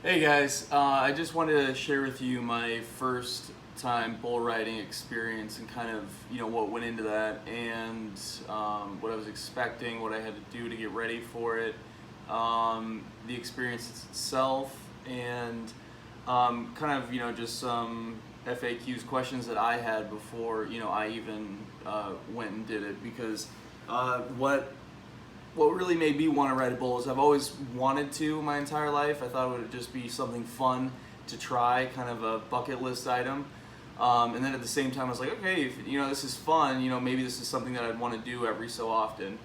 Hey guys, I just wanted to share with you my first time bull riding experience and kind of what went into that and what I was expecting, what I had to do to get ready for it, the experience itself, and kind of just some FAQs questions that I had before I even went and did it because what really made me want to ride a bull is I've always wanted to my entire life. I thought it would just be something fun to try, kind of a bucket list item. And then at the same time, I was like, okay, if, this is fun. Maybe this is something that I'd want to do every so often.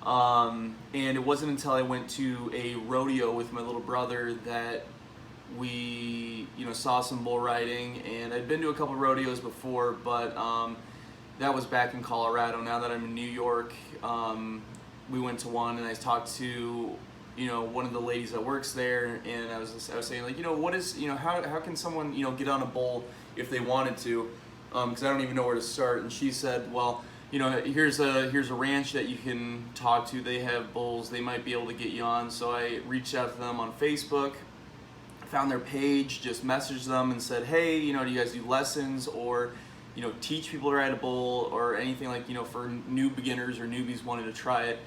And it wasn't until I went to a rodeo with my little brother that we, saw some bull riding. And I'd been to a couple rodeos before, but that was back in Colorado. Now that I'm in New York, we went to one and I talked to one of the ladies that works there, and I was saying, like, what is, how can someone get on a bull if they wanted to, because I don't even know where to start. And she said, well, here's a ranch that you can talk to. They have bulls. They might be able to get you on. So I reached out to them on Facebook, found their page, just messaged them and said, hey, do you guys do lessons or teach people to ride a bull or anything, like, for new beginners or newbies wanting to try it.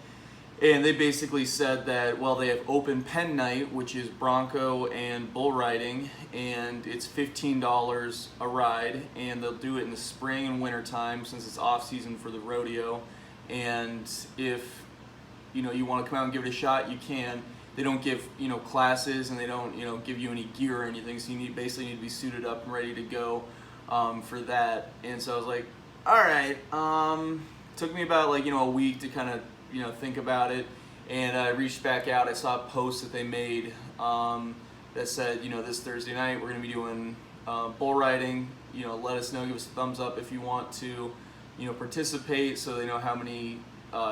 And they basically said that, well, they have open pen night, which is bronco and bull riding, and it's $15 a ride, and they'll do it in the spring and winter time since it's off season for the rodeo. And if you want to come out and give it a shot, you can. They don't give classes, and they don't give you any gear or anything, so you basically need to be suited up and ready to go for that. And so I was like, all right. Took me about a week to kind of think about it, and I reached back out. I saw a post that they made that said, this Thursday night we're going to be doing bull riding. Let us know, give us a thumbs up if you want to participate, so they know how many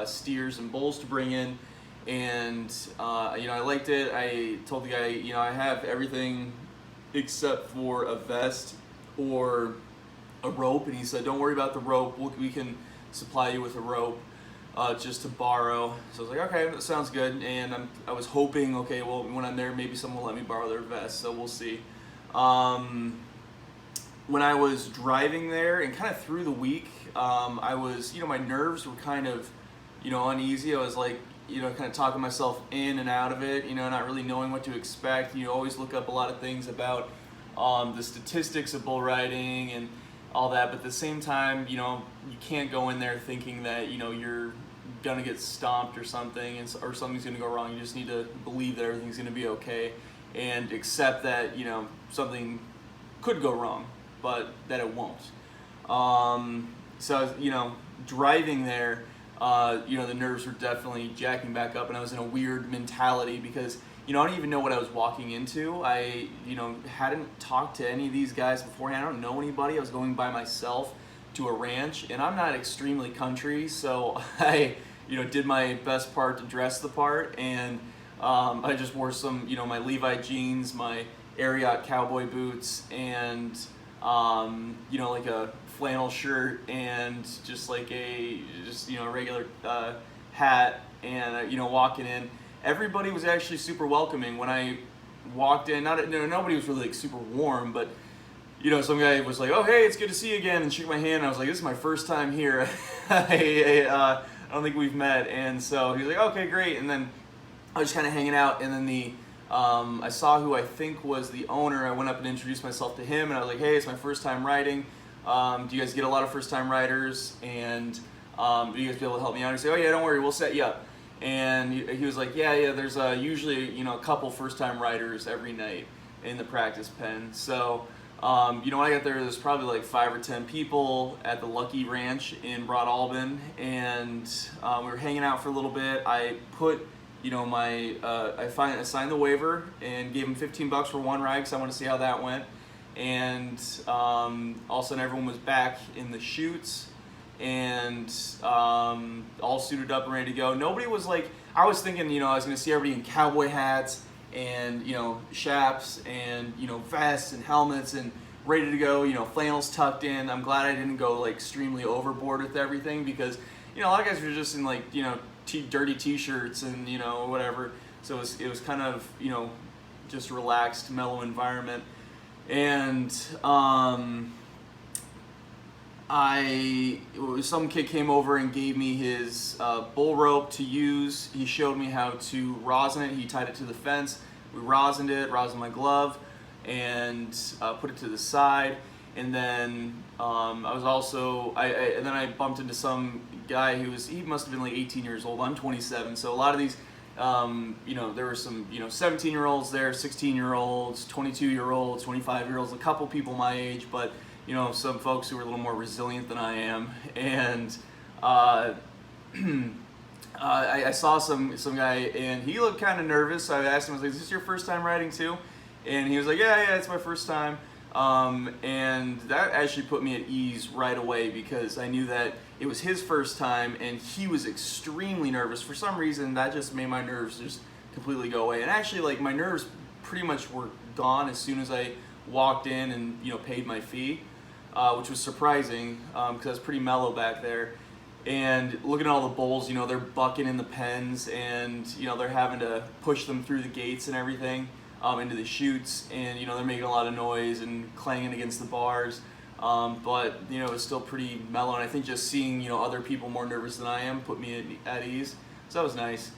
steers and bulls to bring in. And I liked it. I told the guy, I have everything except for a vest or a rope, and he said, don't worry about the rope, we can supply you with a rope just to borrow. So I was like, okay, that sounds good. And I was hoping, okay, well, when I'm there, maybe someone will let me borrow their vest, so we'll see. When I was driving there and kind of through the week, I was, my nerves were kind of, uneasy. I was like, kind of talking myself in and out of it, not really knowing what to expect. You always look up a lot of things about the statistics of bull riding and all that, but at the same time, you can't go in there thinking that you're gonna get stomped or something, or something's gonna go wrong. You just need to believe that everything's gonna be okay and accept that something could go wrong, but that it won't. So driving there, the nerves were definitely jacking back up, and I was in a weird mentality because I don't even know what I was walking into. I hadn't talked to any of these guys beforehand. I don't know anybody. I was going by myself to a ranch, and I'm not extremely country, so I did my best part to dress the part, and I just wore some my Levi jeans, my Ariat cowboy boots, and like a flannel shirt, and just like a regular hat, and walking in. Everybody was actually super welcoming when I walked in. Nobody was really super warm, but some guy was like, "Oh, hey, it's good to see you again," and shook my hand. And I was like, "This is my first time here. I don't think we've met." And so he was like, "Okay, great." And then I was just kind of hanging out, and then I saw who I think was the owner. I went up and introduced myself to him, and I was like, "Hey, it's my first time riding. Do you guys get a lot of first time riders? And do you guys be able to help me out?" And he said, "Oh yeah, don't worry, we'll set you up." And he was like, yeah, there's usually a couple first-time riders every night in the practice pen. So when I got there, there's probably like 5 or 10 people at the Lucky Ranch in Broad Albin, and we were hanging out for a little bit. I put I signed the waiver and gave him $15 for one ride because I want to see how that went. And all of a sudden everyone was back in the chutes and all suited up and ready to go. Nobody was like, I was thinking, I was going to see everybody in cowboy hats and, chaps and, vests and helmets and ready to go, flannels tucked in. I'm glad I didn't go like extremely overboard with everything because, a lot of guys were just in like, dirty t-shirts and, whatever. So it was kind of, just relaxed, mellow environment. And some kid came over and gave me his bull rope to use. He showed me how to rosin it. He tied it to the fence. We rosined my glove, and put it to the side. And then then I bumped into some guy he must have been like 18 years old. I'm 27, so a lot of these, there were some 17-year-olds there, 16-year-olds, 22-year-olds, 25-year-olds, a couple people my age, but some folks who were a little more resilient than I am. And I saw some guy, and he looked kind of nervous. So I asked him, I was like, "Is this your first time riding too?" And he was like, yeah, it's my first time. And that actually put me at ease right away, because I knew that it was his first time, and he was extremely nervous. For some reason, that just made my nerves just completely go away. And actually, like, my nerves pretty much were gone as soon as I walked in and paid my fee, which was surprising, because I was pretty mellow back there. And looking at all the bulls, they're bucking in the pens, and they're having to push them through the gates and everything, into the chutes, and they're making a lot of noise and clanging against the bars. But it's still pretty mellow, and I think just seeing other people more nervous than I am put me at ease. So that was nice.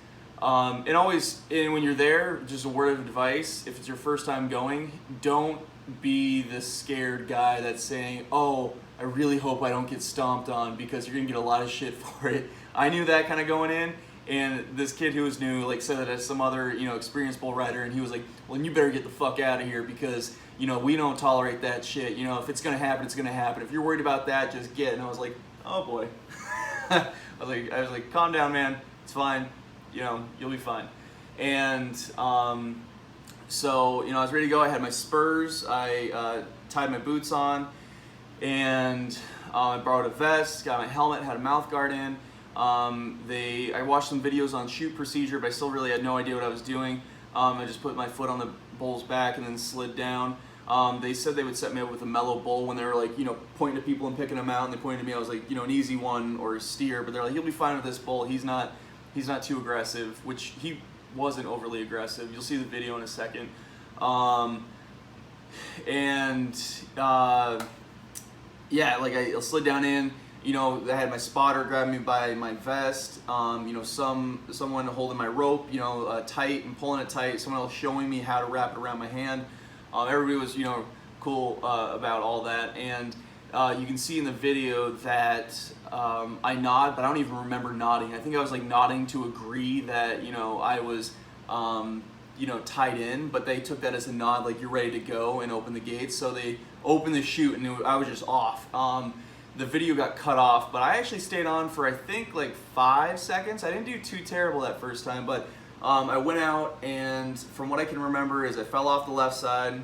And when you're there, just a word of advice: if it's your first time going, don't be the scared guy that's saying, "Oh, I really hope I don't get stomped on," because you're gonna get a lot of shit for it. I knew that kind of going in. And this kid who was new, said that as some other, experienced bull rider, and he was like, "Well, you better get the fuck out of here, because, we don't tolerate that shit. If it's gonna happen, it's gonna happen. If you're worried about that, just get." And I was like, "Oh boy." I was like, "Calm down, man. It's fine. You'll be fine." And so I was ready to go. I had my spurs. I tied my boots on, and I borrowed a vest. Got my helmet. Had a mouth guard in. I watched some videos on chute procedure, but I still really had no idea what I was doing. I just put my foot on the bull's back and then slid down. They said they would set me up with a mellow bull when they were pointing to people and picking them out, and they pointed to me. I was like, an easy one or a steer, but they're like, "You'll be fine with this bull. He's not too aggressive," which he wasn't overly aggressive. You'll see the video in a second. I slid down in. I had my spotter grab me by my vest, someone holding my rope, tight and pulling it tight, someone else showing me how to wrap it around my hand. Everybody was, cool about all that. And you can see in the video that I nod, but I don't even remember nodding. I think I was nodding to agree that, I was, tied in, but they took that as a nod, like you're ready to go and open the gates. So they opened the chute, and I was just off. The video got cut off, but I actually stayed on for I think 5 seconds. I didn't do too terrible that first time, but I went out, and from what I can remember is I fell off the left side.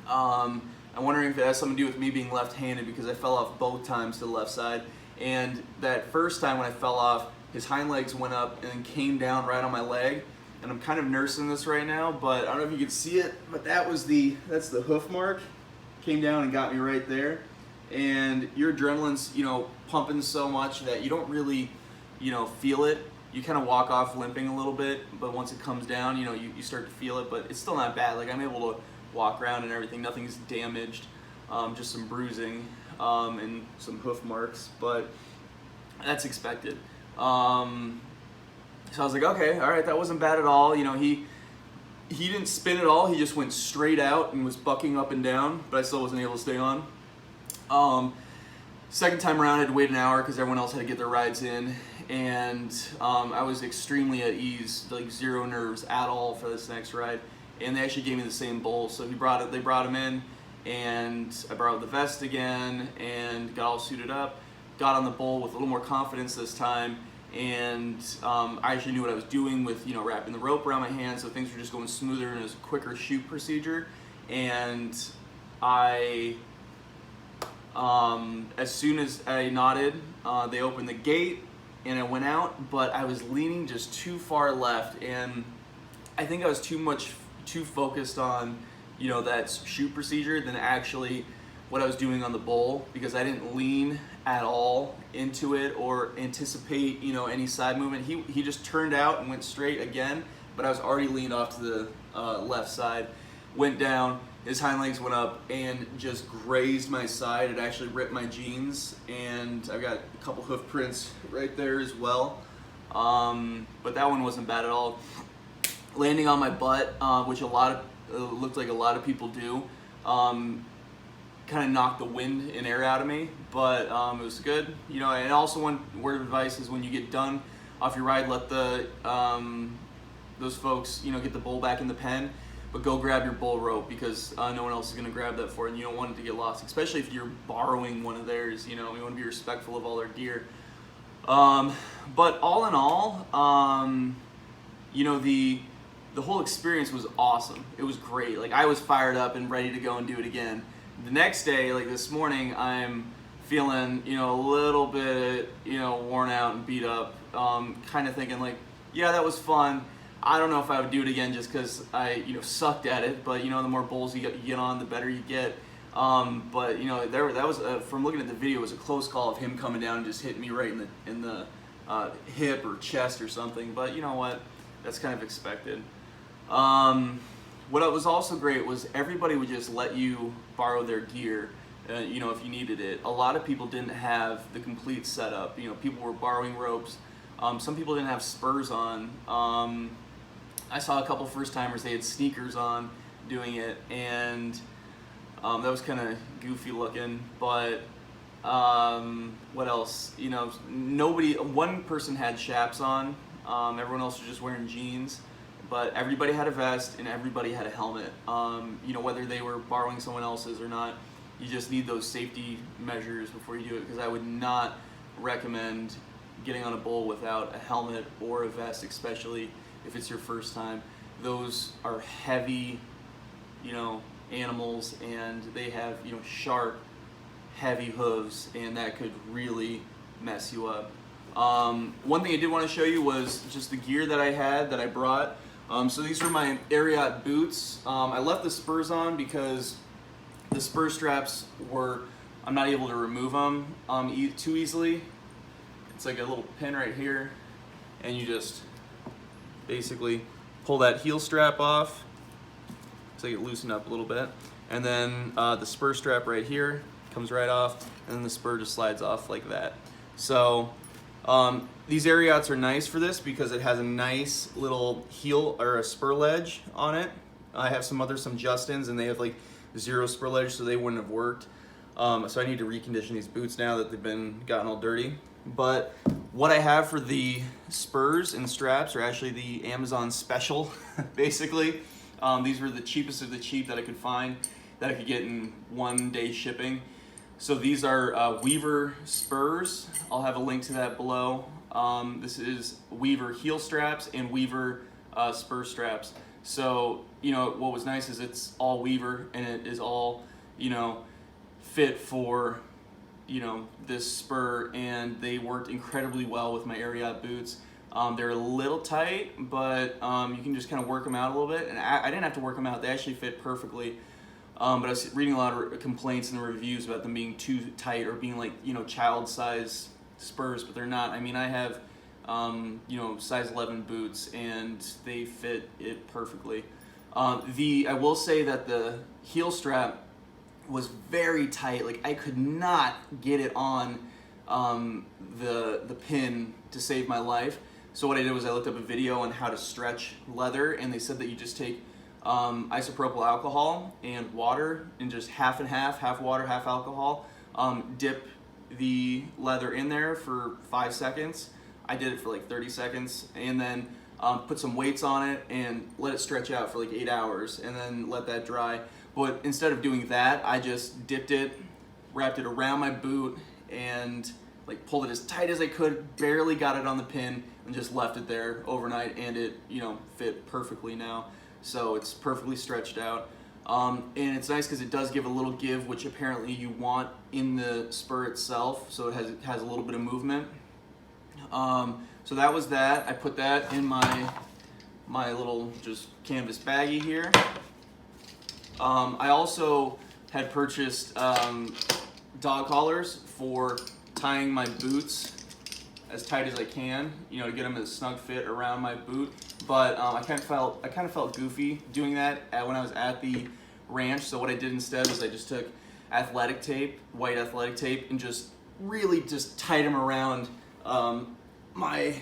I'm wondering if it has something to do with me being left-handed, because I fell off both times to the left side. And that first time when I fell off, his hind legs went up and then came down right on my leg. And I'm kind of nursing this right now, but I don't know if you can see it, but that's the hoof mark. Came down and got me right there. And your adrenaline's, pumping so much that you don't really, feel it. You kind of walk off limping a little bit, but once it comes down, you start to feel it, but it's still not bad. I'm able to walk around and everything. Nothing's damaged, just some bruising and some hoof marks, but that's expected. So I was like, okay, all right, that wasn't bad at all. He didn't spin at all. He just went straight out and was bucking up and down, but I still wasn't able to stay on. Second time around, I had to wait an hour because everyone else had to get their rides in, and I was extremely at ease, zero nerves at all for this next ride. And they actually gave me the same bull, so they brought him in, and I borrowed the vest again and got all suited up, got on the bull with a little more confidence this time, and I actually knew what I was doing with wrapping the rope around my hand, so things were just going smoother, and it was a quicker chute procedure. And as soon as I nodded, they opened the gate and I went out, but I was leaning just too far left, and I think I was too focused on that chute procedure than actually what I was doing on the bull, because I didn't lean at all into it or anticipate any side movement. He just turned out and went straight again, but I was already leaned off to left side, went down, his hind legs went up and just grazed my side. It actually ripped my jeans, and I've got a couple hoof prints right there as well. But that one wasn't bad at all. Landing on my butt, which looked like a lot of people do, kind of knocked the wind and air out of me, but it was good. You know, and also one word of advice is when you get done off your ride, let the those folks, you know, get the bull back in the pen, but go grab your bull rope, because no one else is going to grab that for you, and you don't want it to get lost, especially if you're borrowing one of theirs. You know, you want to be respectful of all their gear. But all in all, you know, the whole experience was awesome. It was great. Like, I was fired up and ready to go and do it again. The next day, like this morning, I'm feeling, you know, a little bit, you know, worn out and beat up. Kind of thinking like, yeah, that was fun. I don't know if I would do it again just because I, you know, sucked at it. But, you know, the more bowls you get on, the better you get. But, you know, that was, from looking at the video, it was a close call of him coming down and just hitting me right in the hip or chest or something. But you know what? That's kind of expected. What was also great was everybody would just let you borrow their gear, you know, if you needed it. A lot of people didn't have the complete setup. You know, people were borrowing ropes. Some people didn't have spurs on. I saw a couple first timers, they had sneakers on doing it, and that was kind of goofy looking. But what else? You know, one person had chaps on. Everyone else was just wearing jeans. But everybody had a vest and everybody had a helmet. You know, whether they were borrowing someone else's or not, you just need those safety measures before you do it, because I would not recommend getting on a bull without a helmet or a vest, especially if it's your first time. Those are heavy, you know, animals, and they have, you know, sharp, heavy hooves, and that could really mess you up. One thing I did want to show you was just the gear that I had that I brought. So these were my Ariat boots. I left the spurs on because the spur straps I'm not able to remove them too easily. It's like a little pin right here, and you just basically pull that heel strap off so you loosen up a little bit, and then the spur strap right here comes right off, and then the spur just slides off like that. So these Ariats are nice for this because it has a nice little heel or a spur ledge on it. I have some Justins, and they have like 0 spur ledge, so they wouldn't have worked. So I need to recondition these boots now that they've gotten all dirty. But what I have for the spurs and straps are actually the Amazon special, basically. These were the cheapest of the cheap that I could find, that I could get in 1-day shipping. So these are Weaver spurs. I'll have a link to that below. This is Weaver heel straps and Weaver spur straps. So, you know, what was nice is it's all Weaver, and it is all, you know, fit for, you know, this spur, and they worked incredibly well with my Ariat boots. They're a little tight, but you can just kind of work them out a little bit. And I didn't have to work them out. They actually fit perfectly. But I was reading a lot of complaints and reviews about them being too tight or being like, you know, child-size spurs, but they're not. I mean, I have, you know, size 11 boots, and they fit it perfectly. I will say that the heel strap was very tight. Like, I could not get it on the pin to save my life. So what I did was I looked up a video on how to stretch leather, and they said that you just take isopropyl alcohol and water, and just half and half water, half alcohol. Dip the leather in there for 5 seconds. I did it for like 30 seconds, and then put some weights on it and let it stretch out for like 8 hours, and then let that dry. But instead of doing that, I just dipped it, wrapped it around my boot, and like pulled it as tight as I could, barely got it on the pin, and just left it there overnight, and it, you know, fit perfectly now. So it's perfectly stretched out. And it's nice because it does give a little give, which apparently you want in the spur itself, so it has a little bit of movement. So that was that. I put that in my little just canvas baggie here. I also had purchased dog collars for tying my boots as tight as I can, you know, to get them a snug fit around my boot. But I kind of felt goofy doing that when I was at the ranch. So what I did instead was I just took athletic tape, white athletic tape, and just really just tied them around my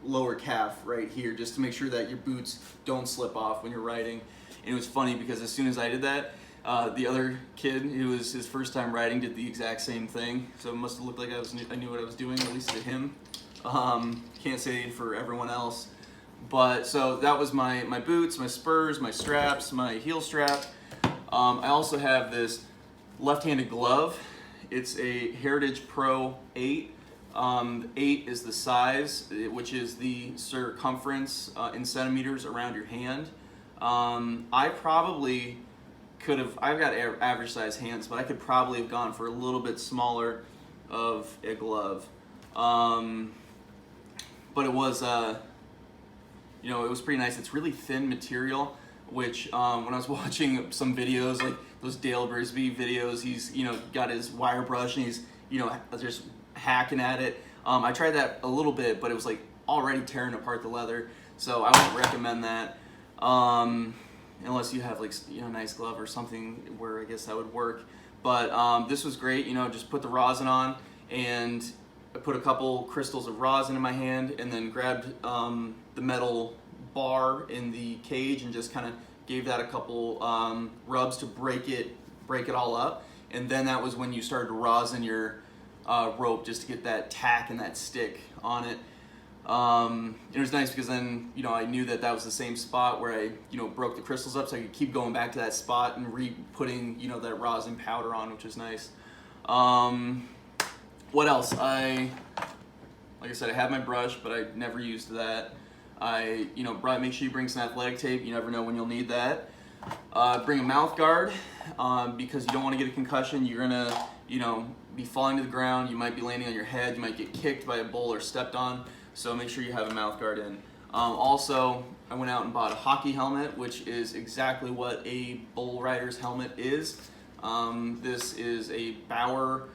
lower calf right here, just to make sure that your boots don't slip off when you're riding. And it was funny because as soon as I did that, the other kid, who was his first time riding, did the exact same thing. So it must have looked like I knew what I was doing, at least to him. Can't say for everyone else. But so that was my boots, my spurs, my straps, my heel strap. I also have this left-handed glove. It's a Heritage Pro 8. 8 is the size, which is the circumference in centimeters around your hand. I probably could have, I've got average size hands, but I could probably have gone for a little bit smaller of a glove. But it was, you know, it was pretty nice. It's really thin material, which when I was watching some videos, like those Dale Brisby videos, he's, you know, got his wire brush and he's, you know, just hacking at it. I tried that a little bit, but it was like already tearing apart the leather, so I wouldn't recommend that. Unless you have like, you know, a nice glove or something where I guess that would work. But this was great, you know, just put the rosin on, and I put a couple crystals of rosin in my hand, and then grabbed the metal bar in the cage and just kind of gave that a couple rubs to break it all up. And then that was when you started to rosin your rope, just to get that tack and that stick on it. It was nice because then, you know, I knew that was the same spot where I, you know, broke the crystals up, so I could keep going back to that spot and re-putting, you know, that rosin powder on, which was nice. What else? Like I said, I have my brush, but I never used that. You know, make sure you bring some athletic tape. You never know when you'll need that. Bring a mouth guard, because you don't want to get a concussion. You're gonna, you know, be falling to the ground. You might be landing on your head. You might get kicked by a bull or stepped on. So make sure you have a mouth guard in. Also, I went out and bought a hockey helmet, which is exactly what a bull rider's helmet is. This is a Bauer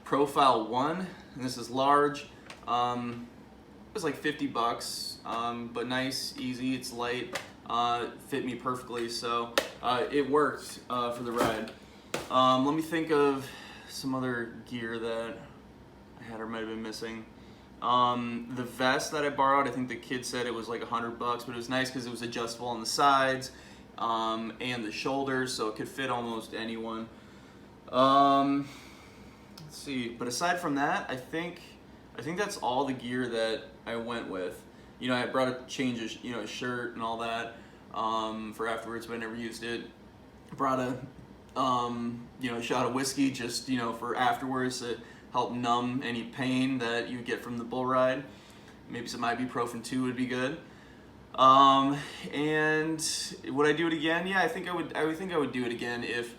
Profile 1, and this is large. It was like $50, but nice, easy, it's light, fit me perfectly, so it worked for the ride. Let me think of some other gear that I had or might have been missing. The vest that I borrowed, I think the kid said it was like $100, but it was nice because it was adjustable on the sides and the shoulders, so it could fit almost anyone. Let's see, but aside from that, I think that's all the gear that I went with. You know, I brought a change of, you know, a shirt and all that for afterwards, but I never used it. Brought a you know, shot of whiskey, just, you know, for afterwards to help numb any pain that you get from the bull ride. Maybe some ibuprofen too would be good. And would I do it again? Yeah, I think I would do it again if,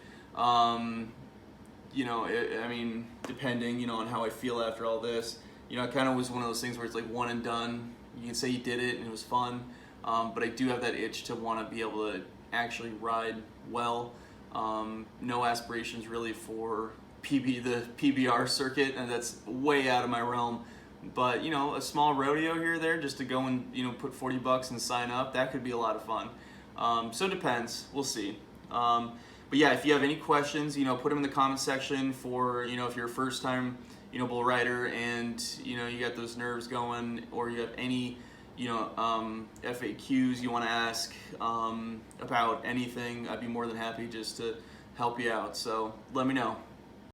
you know, I mean, depending, you know, on how I feel after all this. You know, it kind of was one of those things where it's like one and done. You can say you did it and it was fun, but I do have that itch to want to be able to actually ride well. No aspirations really for the PBR circuit, and that's way out of my realm. But, you know, a small rodeo here or there, just to go and, you know, put $40 and sign up, that could be a lot of fun. So it depends. We'll see. But yeah, if you have any questions, you know, put them in the comment section for, you know, if you're a first time, you know, bull rider and, you know, you got those nerves going, or you have any, you know, FAQs you want to ask about anything, I'd be more than happy just to help you out. So let me know.